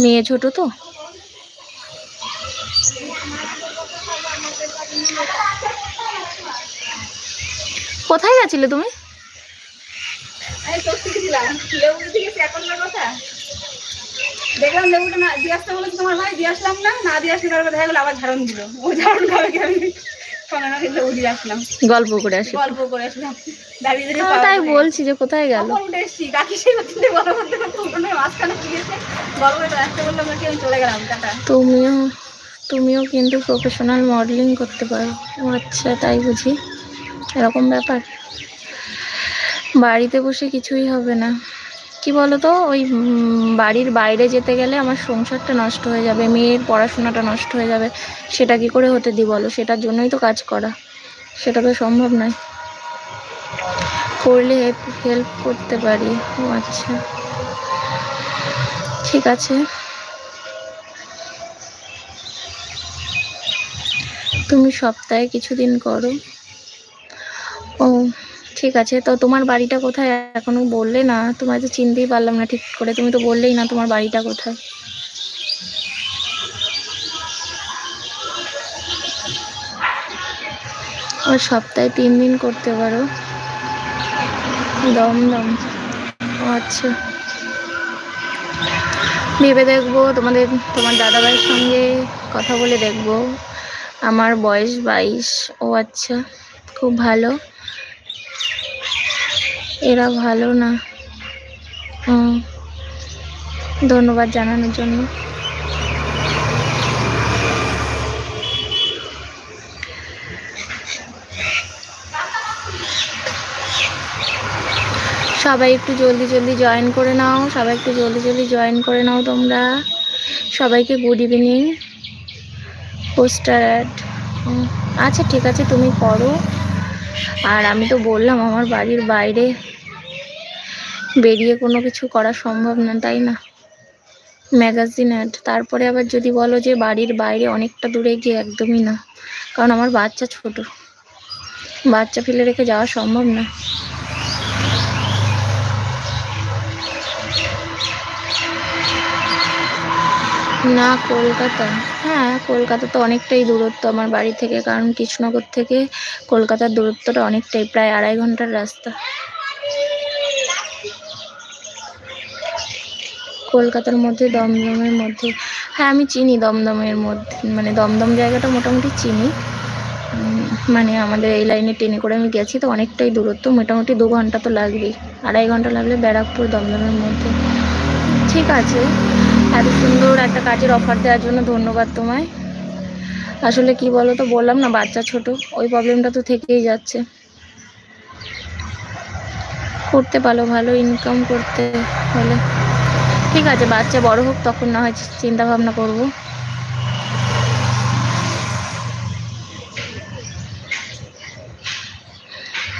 মেয়ে ছোট তো। কোথায় গেছিলে তুমি? দেখলাম লেবুটা না দিয়ে আসতে বলেছি তোমার ভাই, দিয়ে আসলাম না দিয়ে আসলে তারপর দেখা গেলো আবার ঝাড়ন দিল। ও ঝাড়ন খাবে কি আমি সঙ্গে লেবু দিয়ে আসলাম, গল্প করে আসি। আসলাম দাঁড়িয়ে তাই বলছি যে কোথায় গেল। উঠে এসছি কাকি সেই গল্প করতে করতে উঠোনে মাঝখানে গিয়েছে, গল্প করে আসতে বললাম নাকি আমি চলে গেলাম টাটা। তুমিও কিন্তু প্রফেশনাল মডেলিং করতে পারো। আচ্ছা তাই বুঝি, এরকম ব্যাপার। বাড়িতে বসে কিছুই হবে না, কি বলতো, ওই বাড়ির বাইরে যেতে গেলে আমার সংসারটা নষ্ট হয়ে যাবে, মেয়ের পড়াশোনাটা নষ্ট হয়ে যাবে। সেটা কি করে হতে দিই বলো? সেটার জন্যই তো কাজ করা, সেটা তো সম্ভব নয়। করলে হেল্প করতে পারি। ও আচ্ছা ঠিক আছে, তুমি সপ্তাহে কিছুদিন করো। ও ঠিক আছে, তো তোমার বাড়িটা কোথায় এখনো বললে না? তোমায় তো চিনতেই পারলাম না ঠিক করে, তুমি তো বললেই না তোমার বাড়িটা কোথায়। আর সপ্তাহে 3 দিন করতে পারো। দমদম, আচ্ছা ভেবে দেখবো। তোমার দাদাভাইয়ের সঙ্গে কথা বলে দেখবো। আমার বয়স 22। ও আচ্ছা, খুব ভালো। এরা ভালো না। ধন্যবাদ জানানোর জন্য। সবাই একটু জলদি জলদি জয়েন করে নাও, সবাই একটু জলদি জলদি জয়েন করে নাও তোমরা। সবাইকে গুড ইভিনিং। পোস্টার অ্যাড, আচ্ছা ঠিক আছে তুমি করো। আর আমি তো বললাম আমার বাড়ির বাইরে বেরিয়ে কোনো কিছু করা সম্ভব না, তাই না? ম্যাগাজিন অ্যাড, তারপরে আবার যদি বলো যে বাড়ির বাইরে অনেকটা দূরে গিয়ে, একদমই না, কারণ আমার বাচ্চা ছোট, বাচ্চা ফেলে রেখে যাওয়া সম্ভব না। না কলকাতা, হ্যাঁ কলকাতা তো অনেকটাই দূরত্ব আমার বাড়ি থেকে, কারণ কৃষ্ণনগর থেকে কলকাতার দূরত্বটা অনেকটাই, প্রায় 2.5 ঘন্টার রাস্তা। কলকাতার মধ্যে, দমদমের মধ্যে, হ্যাঁ আমি চিনি দমদমের মধ্যে, মানে দমদম জায়গাটা মোটামুটি চিনি। মানে আমাদের এই লাইনে ট্রেনে করে আমি গেছি, তো অনেকটাই দূরত্ব, মোটামুটি 2 ঘন্টা তো লাগবেই, 2.5 ঘন্টা লাগলে ব্যারাকপুর দমদমের মধ্যে। ঠিক আছে, এত সুন্দর একটা কাজের অফার দেওয়ার জন্য ধন্যবাদ তোমায়। আসলে কি বলো তো, বললাম না বাচ্চা ছোট, ওই প্রবলেমটা তো থেকেই যাচ্ছে। করতে পারো, ভালো ইনকাম করতে হলে ঠিক আছে, বাচ্চা বড় হোক তখন না হয় চিন্তা ভাবনা করবো।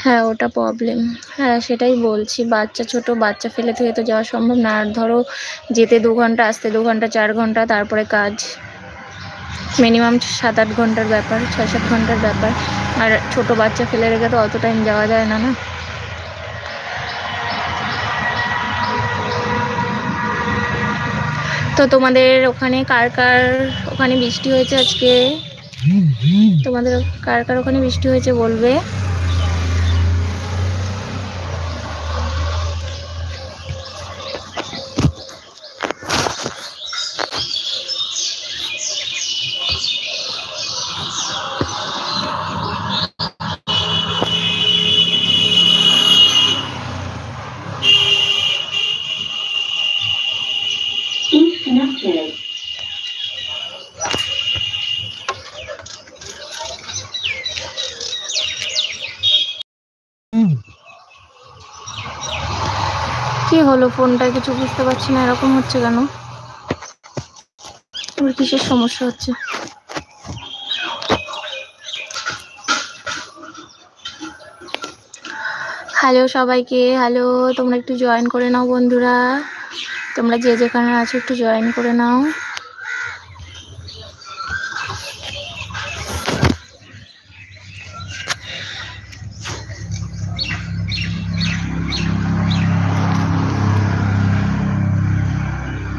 হ্যাঁ ওটা প্রবলেম, হ্যাঁ সেটাই বলছি, বাচ্চা ছোট, বাচ্চা ফেলে থেকে তো যাওয়া সম্ভব না। আর ধরো যেতে 2 ঘন্টা, আসতে 2 ঘন্টা, 4 ঘন্টা, তারপরে কাজ, মিনিমাম 7-8 ঘন্টার ব্যাপার, 6-7 ঘন্টার ব্যাপার। আর ছোট বাচ্চা ফেলে রেখে তো অত টাইম যাওয়া যায় না, না। তো তোমাদের ওখানে কার কার ওখানে বৃষ্টি হয়েছে আজকে? তোমাদের কার কার ওখানে বৃষ্টি হয়েছে বলবে। কি হলো ফোনটা, কিছু বুঝতে পারছি না, এরকম হচ্ছে কেন? কিসের সমস্যা হচ্ছে? হ্যালো সবাইকে, হ্যালো, তোমরা একটু জয়েন করে নাও বন্ধুরা, তোমরা যে যেখানে আছো একটু জয়েন করে নাও।